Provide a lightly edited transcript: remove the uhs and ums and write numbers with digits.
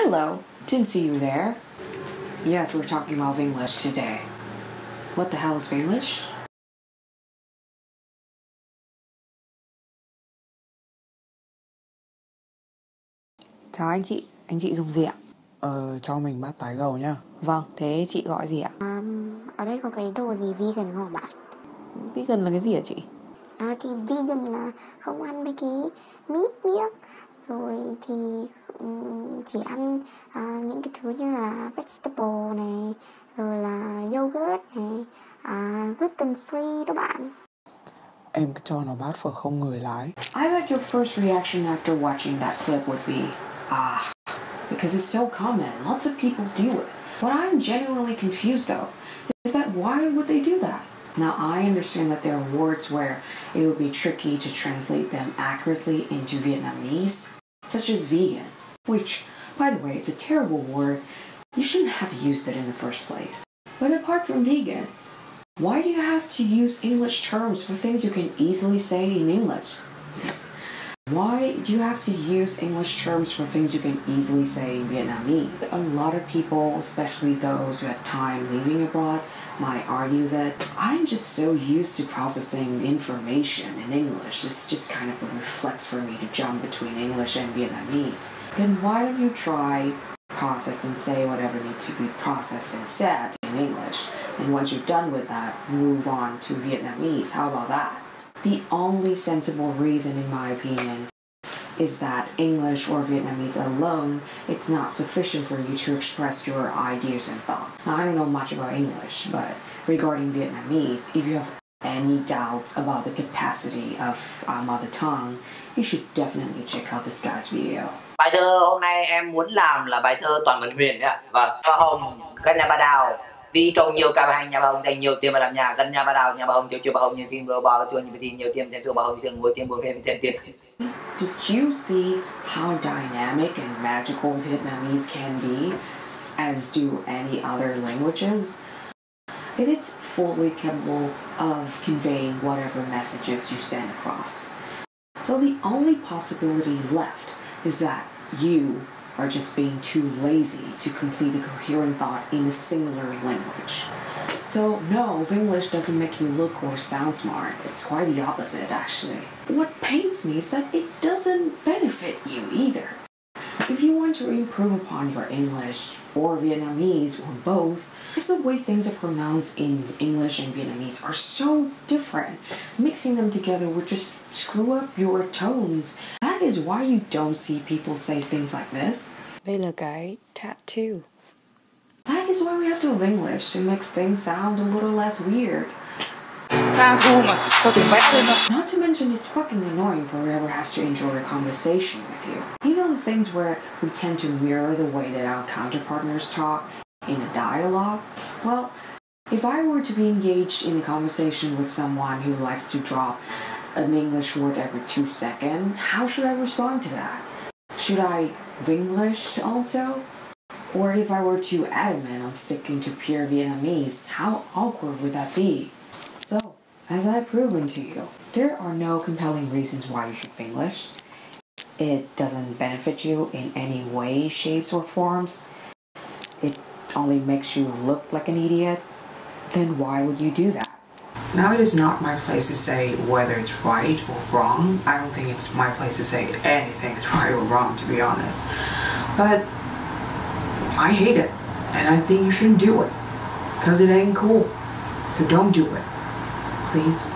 hello. Didn't see you there. Yes, we're talking about English today. What the hell is English? Chào anh chị dùng gì ạ? Cho mình bát tái gầu nhá. Vâng, thế chị gọi gì ạ? Ở đây có cái đồ gì vegan không bạn? Vegan là cái gì hả chị? Thì vegan là không ăn mấy cái meat miếc, rồi thì chỉ ăn những cái thứ như là vegetable này, rồi là yogurt này, gluten free đó bạn. Em cứ cho nó bát phở không người lái. I bet your first reaction after watching that clip would be, because it's so common. Lots of people do it. What I'm genuinely confused though is that why would they do that? Now I understand that there are words where it would be tricky to translate them accurately into Vietnamese, such as vegan, which, by the way, it's a terrible word. You shouldn't have used it in the first place. But apart from vegan, why do you have to use English terms for things you can easily say in English? Why do you have to use English terms for things you can easily say in Vietnamese? A lot of people, especially those who have time living abroad, might argue that I'm just so used to processing information in English. It's just kind of a reflex for me to jump between English and Vietnamese. Then why don't you try process and say whatever needs to be processed instead in English? And once you're done with that, move on to Vietnamese. How about that? The only sensible reason, in my opinion, is that English or Vietnamese alone, it's not sufficient for you to express your ideas and thoughts. Now, I don't know much about English, but regarding Vietnamese, if you have any doubts about the capacity of our mother tongue, you should definitely check out this guy's video. Bài thơ hôm nay em muốn làm là bài thơ Toàn Vân Huyền đấy ạ. Vâng, Hoa Hồng, căn nhà bà đào. Vì trồng nhiều cà hành, nhà bà Hồng dành nhiều tiền vào làm nhà. Căn nhà bà đào, nhà bà Hồng chiều bà Hồng nhiều tiền vừa bò chuồng nhiều tiền thương bà Hồng thường ngồi tiền buồn về tiền. Did you see how dynamic and magical Vietnamese can be, as do any other languages? It's fully capable of conveying whatever messages you send across. So the only possibility left is that you are just being too lazy to complete a coherent thought in a singular language. So no, if English doesn't make you look or sound smart, it's quite the opposite actually. What pains me is that it doesn't benefit you either. If you want to improve upon your English or Vietnamese or both, because the way things are pronounced in English and Vietnamese are so different, mixing them together would just screw up your tones. That is why you don't see people say things like this. Đây là cái tattoo. That is why we have to have English to make things sound a little less weird. Not to mention it's fucking annoying for whoever has to enjoy a conversation with you. You know the things where we tend to mirror the way that our counterpartners talk in a dialogue? Well, if I were to be engaged in a conversation with someone who likes to drop an English word every 2 seconds, how should I respond to that? Should I Vinglish also? Or if I were too adamant on sticking to pure Vietnamese, how awkward would that be? So, as I've proven to you, there are no compelling reasons why you should Vinglish. It doesn't benefit you in any way, shapes, or forms. It only makes you look like an idiot. Then why would you do that? Now it is not my place to say whether it's right or wrong. I don't think it's my place to say anything is right or wrong, to be honest. But I hate it, and I think you shouldn't do it, because it ain't cool. So don't do it, please.